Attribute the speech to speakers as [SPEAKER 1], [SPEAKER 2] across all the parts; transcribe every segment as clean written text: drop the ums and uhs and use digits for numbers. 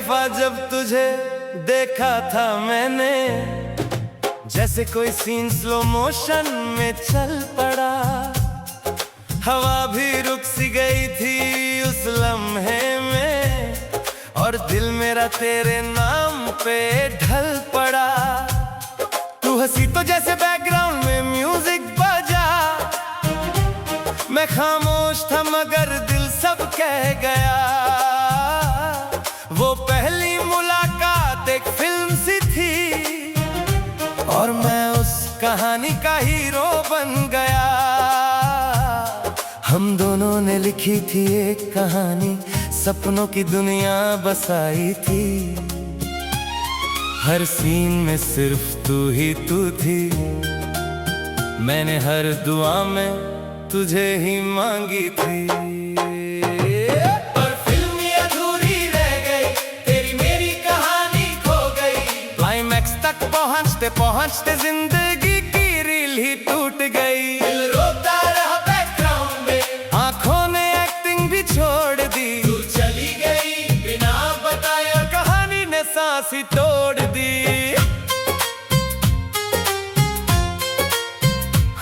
[SPEAKER 1] दफा जब तुझे देखा था मैंने, जैसे कोई सीन स्लो मोशन में चल पड़ा। हवा भी रुक सी गई थी उस लम्हे में, और दिल मेरा तेरे नाम पे ढल पड़ा। तू हंसी तो जैसे बैकग्राउंड में म्यूजिक बजा, मैं खामोश था मगर दिल सब कह गया। वो पहली मुलाकात एक फिल्म सी थी, और मैं उस कहानी का हीरो बन गया। हम दोनों ने लिखी थी एक कहानी, सपनों की दुनिया बसाई थी। हर सीन में सिर्फ तू ही तू थी, मैंने हर दुआ में तुझे ही मांगी थी। पर फिल्म अधूरी रह गई, तेरी मेरी कहानी खो गई। क्लाइमैक्स तक पहुंचते पहुंचते जिंदगी की रील ही टूट गई। दिल रोता रहा बैकग्राउंड में, आंखों ने एक्टिंग भी छोड़ दी। तू चली गई बिना बताए, और कहानी ने सांस ही तोड़ दी।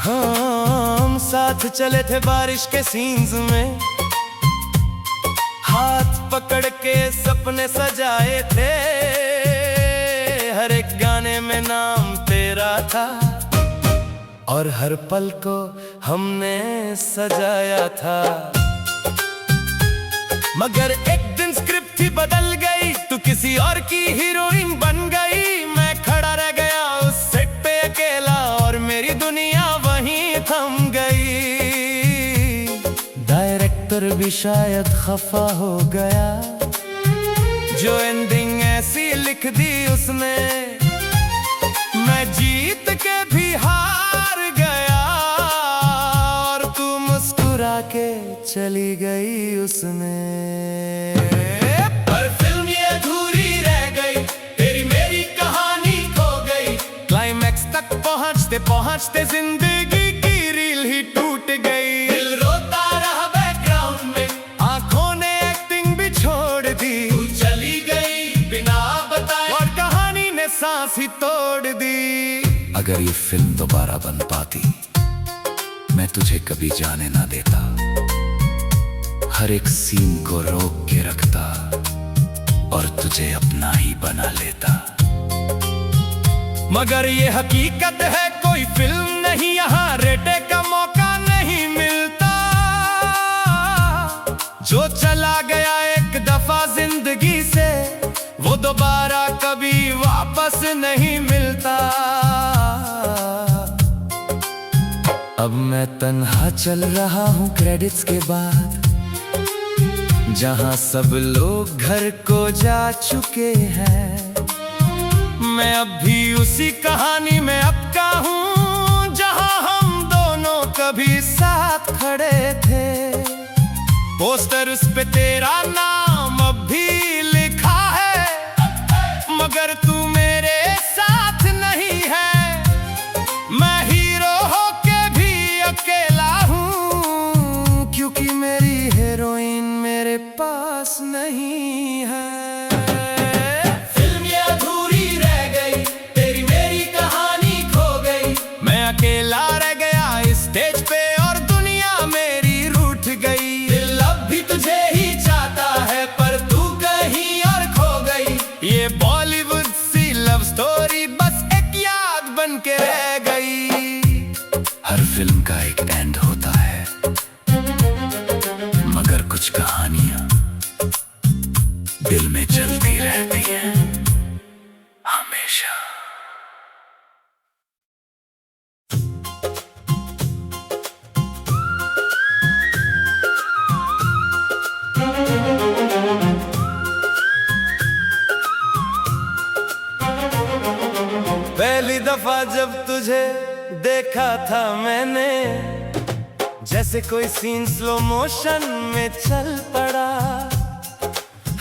[SPEAKER 1] हम साथ चले थे बारिश के सीन्स में, हाथ पकड़ के सपने सजाए थे। हर एक गाने में नाम तेरा था, और हर पल को हमने सजाया था। मगर एक दिन स्क्रिप्ट ही बदल गई, तू किसी और की हीरोइन बन गई। मैं खड़ा रह गया उस सेट पे अकेला, और मेरी दुनिया वहीं थम गई। डायरेक्टर भी शायद खफा हो गया, जो एंडिंग ऐसी लिख दी उसने। मैं जीत के भी हार गया, और तू मुस्कुरा के चली गई उसने। पर फिल्म ये अधूरी रह गई, तेरी मेरी कहानी खो गई। क्लाइमैक्स तक पहुंचते पहुंचते जिंदगी की रील ही टूट गई। दिल रोता रहा बैकग्राउंड में, आंखों ने एक्टिंग भी छोड़ दी। तू चली गई बिना बताए, और कहानी ने सांस ही तोड़ दी।
[SPEAKER 2] अगर ये फिल्म दोबारा बन पाती, मैं तुझे कभी जाने ना देता। हर एक सीन को रोक के रखता, और तुझे अपना ही बना लेता।
[SPEAKER 1] मगर ये हकीकत है, कोई फिल्म नहीं यहाँ रेटे का मौका नहीं मिलता। जो चला गया एक दफा जिंदगी से, वो दोबारा कभी वापस नहीं मिलता। अब मैं तन्हा चल रहा हूँ क्रेडिट्स के बाद, जहाँ सब लोग घर को जा चुके हैं। मैं अब भी उसी कहानी में अब का हूँ, जहाँ हम दोनों कभी साथ खड़े थे। पोस्टर उस पे तेरा नाम अब भी लिखा है, मगर तू मेरे साथ नहीं है। मैं हीरो होके भी अकेला हूँ, क्योंकि मेरी हीरोइन मेरे पास नहीं है।
[SPEAKER 3] फिल्म ये अधूरी रह गई, तेरी मेरी कहानी खो गई।
[SPEAKER 1] मैं अकेला रह गया इस स्टेज पे, और दुनिया मेरी रूठ गई।
[SPEAKER 3] दिल अब भी तुझे ही चाहता है, पर तू कहीं और खो गई।
[SPEAKER 1] ये बॉलीवुड सी लव स्टोरी बस एक याद बन के रह गई।
[SPEAKER 2] हर फिल्म का एक एंड होता है, मगर कुछ कहानियां दिल में चलती रहती हैं हमेशा।
[SPEAKER 1] पहली दफा जब तुझे देखा था मैंने, जैसे कोई सीन स्लो मोशन में चल पड़ा।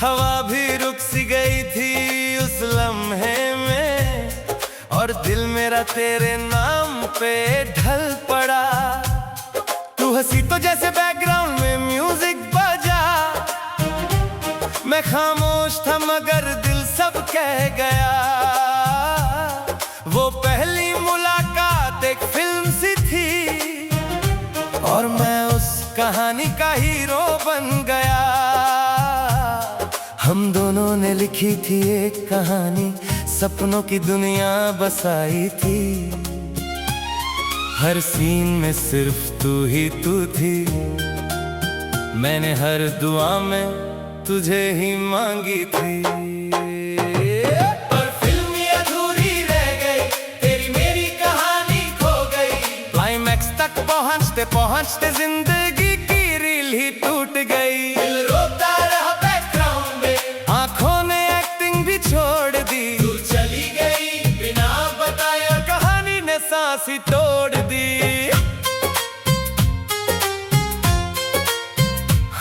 [SPEAKER 1] हवा भी रुक सी गई थी उस लम्हे में, और दिल मेरा तेरे नाम पे ढल पड़ा। तू हंसी तो जैसे बैकग्राउंड में म्यूजिक बजा, मैं खामोश था मगर दिल सब कह गया। वो पहली मुलाकात एक फिल्म सी थी और मैं उस कहानी का हीरो बन गया। हम दोनों ने लिखी थी एक कहानी, सपनों की दुनिया बसाई थी। हर सीन में सिर्फ तू ही तू थी, मैंने हर दुआ में तुझे ही मांगी थी।
[SPEAKER 3] पर फिल्म ये अधूरी रह गई, तेरी मेरी कहानी खो गई।
[SPEAKER 1] क्लाइमैक्स तक पहुंचते पहुंचते जिंदगी की रील ही टूट गई।
[SPEAKER 3] दिल रोता रहा बैकग्राउंड में,
[SPEAKER 1] आंखों ने एक्टिंग भी छोड़ दी।
[SPEAKER 3] तू चली गई बिना बताए और
[SPEAKER 1] कहानी ने सांस ही तोड़ दी।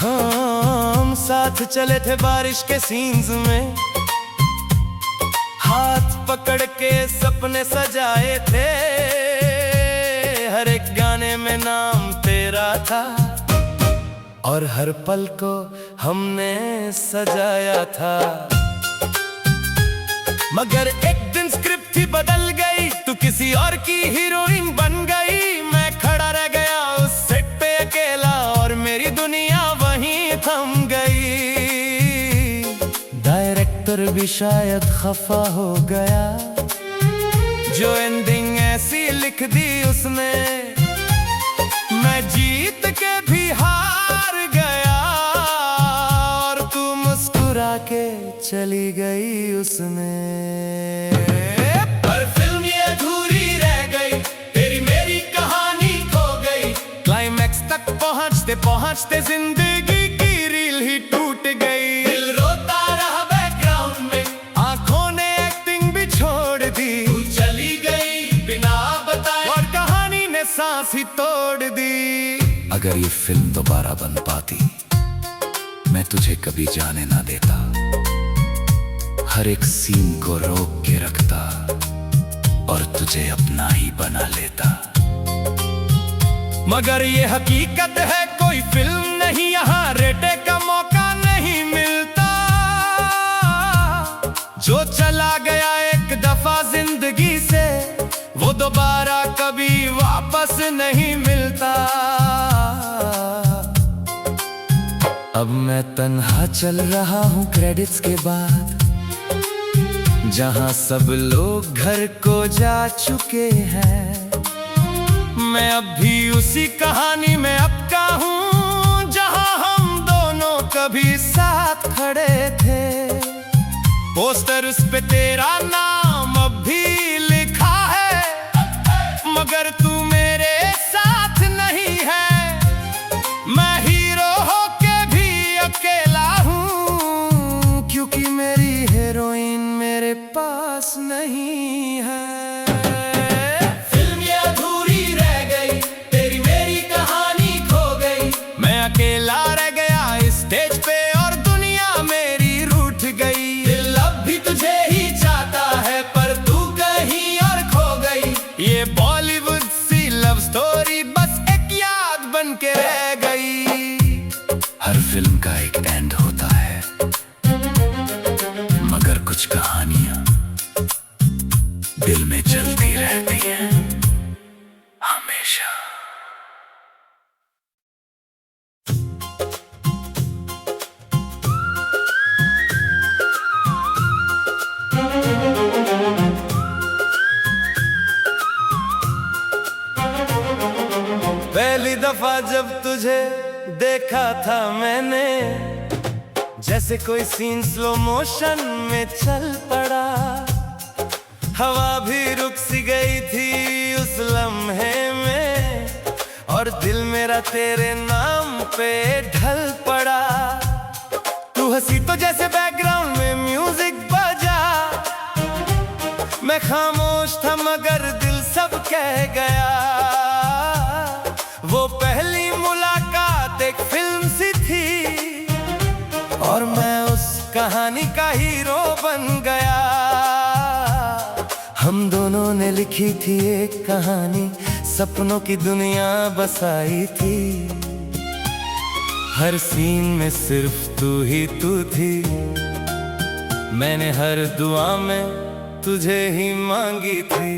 [SPEAKER 1] हम साथ चले थे बारिश के सीन्स में, हाथ पकड़ के सपने सजाए थे। हर एक गाने में नाम तेरा था और हर पल को हमने सजाया था। मगर एक दिन स्क्रिप्ट ही बदल गई, तू किसी और की हीरोइन बन गई। मैं खड़ा रह गया उस सेट पे अकेला और मेरी दुनिया वहीं थम गई। डायरेक्टर भी शायद खफा हो गया, जो एंडिंग ऐसी लिख दी उसने। मैं जीत के भी हार गया और तू मुस्कुरा के चली गई उसने।
[SPEAKER 3] पर फिल्म ये अधूरी रह गई, तेरी मेरी कहानी खो गई।
[SPEAKER 1] क्लाइमैक्स तक पहुंचते पहुंचते जिंदगी की रील ही टूट गई।
[SPEAKER 3] दिल रोता रहा बैकग्राउंड में,
[SPEAKER 1] आंखों ने एक्टिंग भी छोड़ दी।
[SPEAKER 3] तू चली गई बिना बताए
[SPEAKER 1] और कहानी ने सांस ही तोड़ दी।
[SPEAKER 2] अगर ये फिल्म दोबारा बन पाती, मैं तुझे कभी जाने ना देता। हर एक सीन को रोक के रखता और तुझे अपना ही बना लेता।
[SPEAKER 1] मगर ये हकीकत है, कोई फिल्म नहीं यहाँ रेटे का मौका नहीं मिलता। जो चला गया एक दफा जिंदगी से, वो दोबारा कभी वापस नहीं मिलता। अब मैं तन्हा चल रहा हूँ क्रेडिट्स के बाद, जहाँ सब लोग घर को जा चुके हैं। मैं अब भी उसी कहानी में अब का हूँ, जहाँ हम दोनों कभी साथ खड़े थे। पोस्टर उस पे तेरा नाम अब भी लिखा है, मगर तू मेरे साथ नहीं है। मैं हीरो होके भी अकेला हूँ, क्योंकि मेरी हीरोइन मेरे पास नहीं है।
[SPEAKER 3] फिल्म ये अधूरी रह गई, तेरी मेरी कहानी खो गई।
[SPEAKER 1] मैं अकेला रह गया इस स्टेज पे और दुनिया मेरी रूठ गई।
[SPEAKER 3] दिल अब भी तुझे ही चाहता है, पर तू कहीं और खो गई।
[SPEAKER 1] ये बॉलीवुड सी लव स्टोरी बस एक याद बन के रह गई।
[SPEAKER 2] हर फिल्म का एक एंड होता है, मगर कुछ कहानियां दिल में चलती रहती हैं हमेशा।
[SPEAKER 1] पहली दफा जब तुझे देखा था मैंने, जैसे कोई सीन स्लो मोशन में चल पड़ा। हवा भी रुक सी गई थी उस लम्हे में और दिल मेरा तेरे नाम पे ढल पड़ा। तू हंसी तो जैसे बैकग्राउंड में म्यूजिक बजा। मैं खामोश था मगर दिल सब कह गया। वो पहली मुलाकात एक फिल्म सी थी और मैं उस कहानी का हीरो बन गया। हम दोनों ने लिखी थी एक कहानी, सपनों की दुनिया बसाई थी। हर सीन में सिर्फ तू ही तू थी। मैंने हर दुआ में तुझे ही मांगी थी।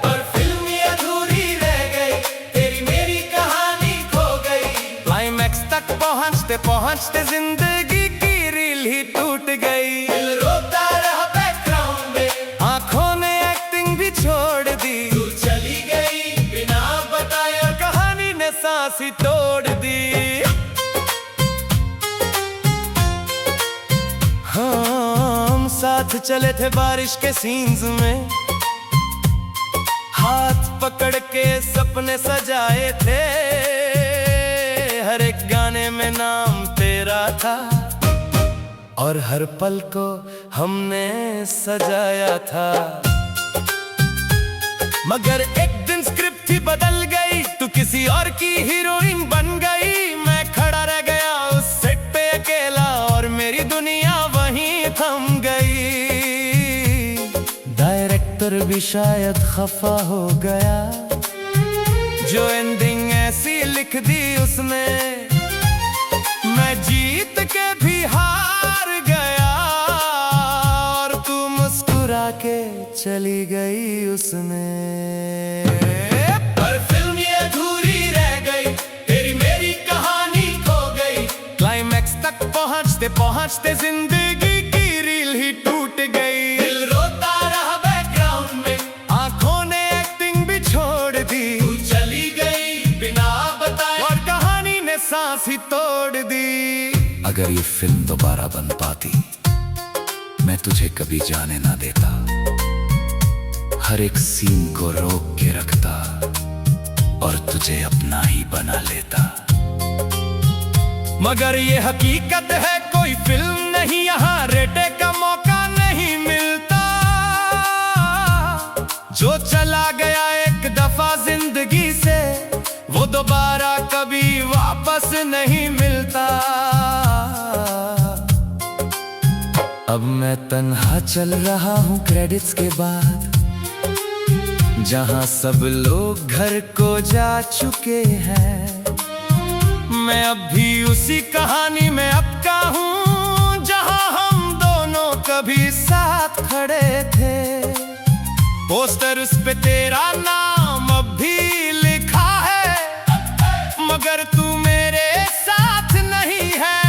[SPEAKER 3] पर फिल्म ये अधूरी रह गई, तेरी मेरी कहानी खो गई।
[SPEAKER 1] क्लाइमैक्स तक पहुंचते पहुंचते जिंदगी की रील ही टूट गई।
[SPEAKER 3] दिल रोता रहा बैकग्राउंड में,
[SPEAKER 1] आंखों ने एक्टिंग भी छोड़ दी।
[SPEAKER 3] तू चली गई बिना बताए और
[SPEAKER 1] कहानी ने सांस ही तोड़ दी। हम साथ चले थे बारिश के सीन्स में, हाथ पकड़ के सपने सजाए थे। हर एक गाने में नाम तेरा था और हर पल को हमने सजाया था। मगर एक दिन स्क्रिप्ट ही बदल गई, तू किसी और की हीरोइन बन गई। मैं खड़ा रह गया उस सेट पे अकेला और मेरी दुनिया वहीं थम गई। डायरेक्टर भी शायद खफा हो गया, जो एंडिंग ऐसी लिख दी उसने। मैं जीत के भी हार गया और तू मुस्कुरा के चली गई उसने।
[SPEAKER 3] पर फिल्म ये अधूरी रह गई, तेरी मेरी कहानी खो गई।
[SPEAKER 1] क्लाइमैक्स तक पहुंचते पहुंचते जिंदगी की रील ही टूट गई।
[SPEAKER 3] दिल रोता रहा बैकग्राउंड में,
[SPEAKER 1] आंखों ने एक्टिंग भी छोड़ दी।
[SPEAKER 3] तू चली गई बिना बताए
[SPEAKER 1] और कहानी ने सांस ही तोड़ दी।
[SPEAKER 2] अगर ये फिल्म दोबारा बन पाती, मैं तुझे कभी जाने ना देता। हर एक सीन को रोक के रखता और तुझे अपना ही बना लेता।
[SPEAKER 1] मगर ये हकीकत है, कोई फिल्म नहीं यहाँ रेटे का मौका नहीं मिलता। जो चला गया एक दफा जिंदगी से, वो दोबारा कभी वापस नहीं मिलता। अब मैं तन्हा चल रहा हूँ क्रेडिट्स के बाद, जहाँ सब लोग घर को जा चुके हैं। मैं अब भी उसी कहानी में अब का हूँ, जहाँ हम दोनों कभी साथ खड़े थे। पोस्टर उस पे तेरा नाम अब भी लिखा है, मगर तू मेरे साथ नहीं है।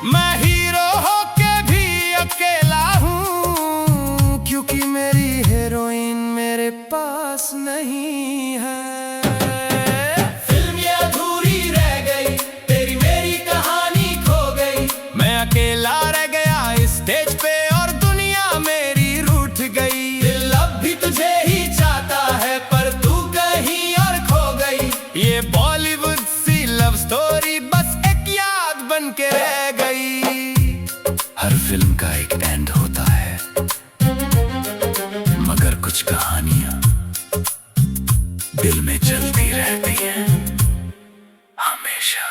[SPEAKER 1] मैं हीरो होके भी अकेला हूँ, क्योंकि मेरी हीरोइन मेरे पास नहीं है।
[SPEAKER 3] फिल्म ये अधूरी रह गई, तेरी मेरी कहानी खो गई।
[SPEAKER 1] मैं अकेला रह गया इस स्टेज पे और दुनिया मेरी रूठ गई।
[SPEAKER 3] दिल अब भी तुझे ही चाहता है, पर तू कहीं और खो गई।
[SPEAKER 1] ये बॉलीवुड सी लव स्टोरी बस एक याद बन के रह गई।
[SPEAKER 2] हर फिल्म का एक एंड होता है, मगर कुछ कहानियां दिल में चलती रहती हैं हमेशा।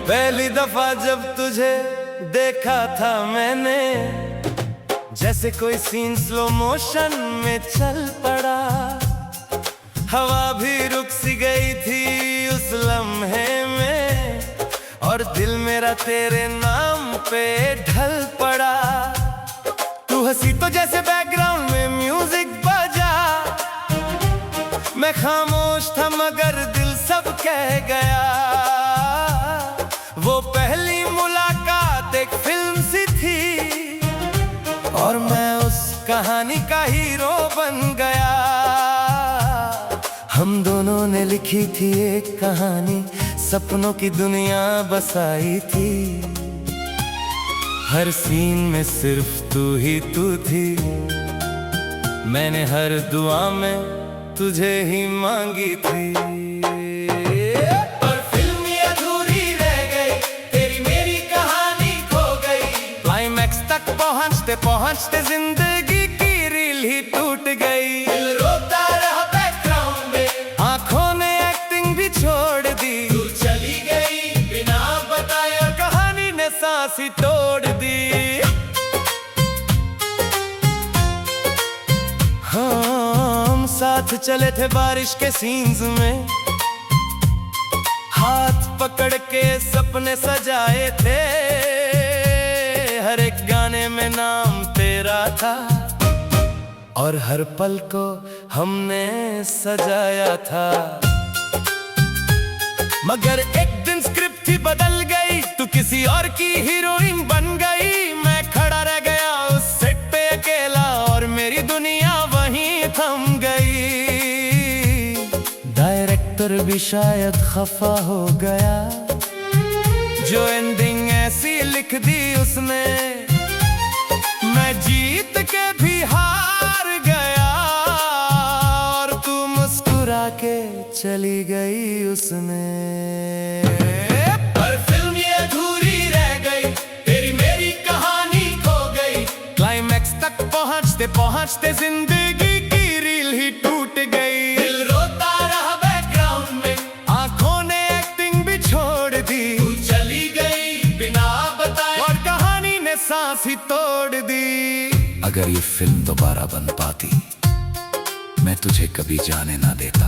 [SPEAKER 1] पहली दफा जब तुझे देखा था मैंने, जैसे कोई सीन स्लो मोशन में चल पड़ा। हवा भी रुक सी गई थी उस लम्हे में, और दिल मेरा तेरे नाम पे ढल पड़ा। तू हंसी तो जैसे बैकग्राउंड में म्यूजिक बजा। मैं खामोश था मगर दिल सब कह गया। वो पहली मुलाकात एक फिल्म सी थी, और मैं उस कहानी का हीरो बन गया। हम दोनों ने लिखी थी एक कहानी, सपनों की दुनिया बसाई थी। हर सीन में सिर्फ तू ही तू थी। मैंने हर दुआ में तुझे ही मांगी थी।
[SPEAKER 3] पर फिल्म ये अधूरी रह गई, तेरी मेरी कहानी खो गई।
[SPEAKER 1] क्लाइमैक्स तक पहुंचते पहुंचते जिंदगी की रील ही टूट गई।
[SPEAKER 3] दिल रोता रहा बैकग्राउंड में,
[SPEAKER 1] आंखों ने एक्टिंग भी छोड़ दी।
[SPEAKER 3] तू चली गई बिना बताए
[SPEAKER 1] चले थे बारिश के सीन्स में, हाथ पकड़ के सपने सजाए थे, हर एक गाने में नाम तेरा था और हर पल को हमने सजाया था। मगर एक दिन स्क्रिप्ट ही बदल गई, तू किसी और की हीरोइन बन गई। मैं खड़ा रह गया उस सेट पे अकेला और मेरी दुनिया वहीं थम गई। डायरेक्टर भी शायद खफा हो गया, जो एंडिंग ऐसी लिख दी उसने। मैं जीत के भी हार गया और तू मुस्कुरा के चली गई उसने।
[SPEAKER 3] पर फिल्म ये अधूरी रह गई, तेरी मेरी कहानी खो गई।
[SPEAKER 1] क्लाइमैक्स तक पहुंचते पहुंचते जिंदगी की रील ही टूट गई।
[SPEAKER 3] दिल रोता रहा बैकग्राउंड में,
[SPEAKER 1] आंखों ने एक्टिंग भी छोड़ दी।
[SPEAKER 3] तू चली गई बिना बताए
[SPEAKER 1] और कहानी ने सांस ही तोड़ दी।
[SPEAKER 2] अगर ये फिल्म दोबारा बन पाती, मैं तुझे कभी जाने ना देता,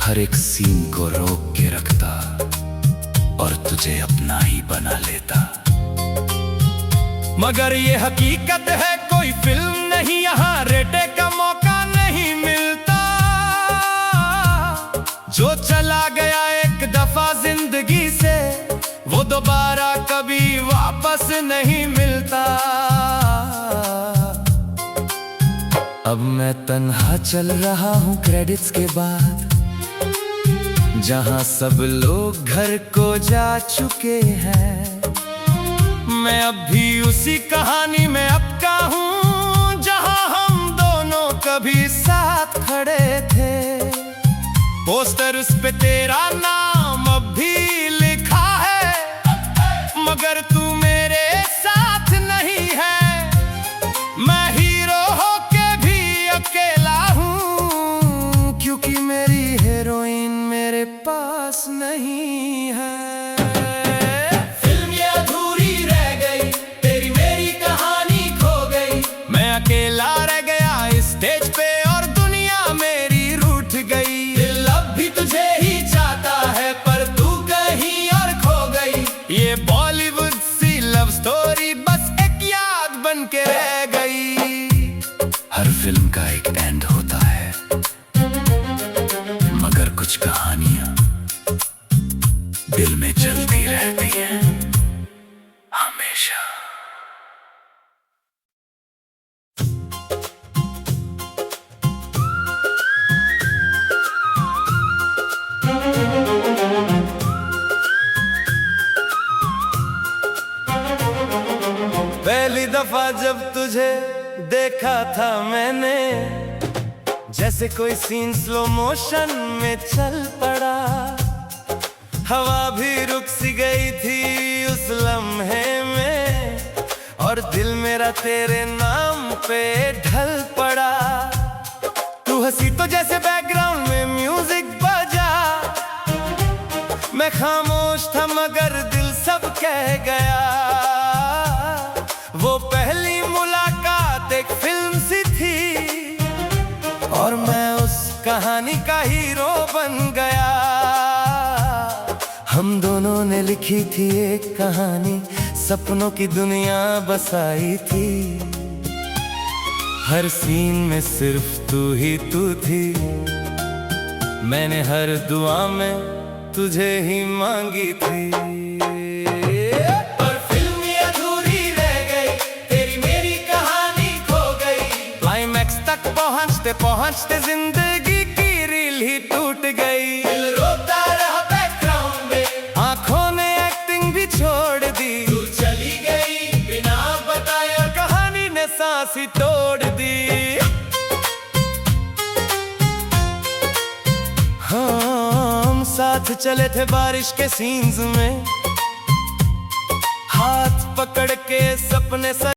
[SPEAKER 2] हर एक सीन को रोक के रखता और तुझे अपना ही बना लेता।
[SPEAKER 1] मगर ये हकीकत है, कोई फिल्म नहीं यहाँ रेटे का मौका नहीं मिलता। जो चला गया एक दफा जिंदगी से, वो दोबारा कभी वापस नहीं मिलता। अब मैं तन्हा चल रहा हूँ क्रेडिट्स के बाद, जहाँ सब लोग घर को जा चुके हैं। मैं अब भी उसी कहानी में अब का हूँ, जहाँ हम दोनों कभी साथ खड़े थे। पोस्टर उस पे तेरा नाम अब भी लिखा है, मगर तू मेरे साथ नहीं है। मैं हीरो होके भी अकेला हूँ, क्योंकि मेरी हीरोइन मेरे पास नहीं है।
[SPEAKER 3] फिल्म ये अधूरी रह गई, तेरी मेरी कहानी खो गई।
[SPEAKER 1] मैं अकेला रह गया इस स्टेज पे और दुनिया मेरी रूठ गई।
[SPEAKER 3] दिल अब भी तुझे ही चाहता है, पर तू कहीं और खो गई।
[SPEAKER 1] ये बॉलीवुड सी लव स्टोरी बस एक याद बन के रह गई।
[SPEAKER 2] हर फिल्म का एक एंड होता है, मगर कुछ कहानियां दिल में चलती रहती हैं हमेशा।
[SPEAKER 1] पहली दफा जब तुझे देखा था मैंने, जैसे कोई सीन स्लो मोशन में चल पड़ा। हवा भी रुक सी गई थी उस लम्हे में, और दिल मेरा तेरे नाम पे ढल पड़ा। तू हंसी तो जैसे बैकग्राउंड में म्यूजिक बजा। मैं खामोश था मगर दिल सब कह गया। वो पहली मुलाकात एक फिल्म सी थी, और मैं उस कहानी का हीरो बन गया। हम दोनों ने लिखी थी एक कहानी, सपनों की दुनिया बसाई थी। हर सीन में सिर्फ तू ही तू थी। मैंने हर दुआ में तुझे ही मांगी थी।
[SPEAKER 3] पर फिल्म ये अधूरी रह गई, तेरी मेरी कहानी खो गई।
[SPEAKER 1] क्लाइमैक्स तक पहुंचते पहुंचते जिंदगी की रील ही टूट गई।
[SPEAKER 3] दिल रोता रहा बैकग्राउंड में,
[SPEAKER 1] आंखों ने एक्टिंग भी छोड़ दी।
[SPEAKER 3] तू चली गई बिना बताए,
[SPEAKER 1] और कहानी ने सांस ही तोड़ दी। हम साथ चले थे बारिश के सीन्स में, हाथ पकड़ के सपने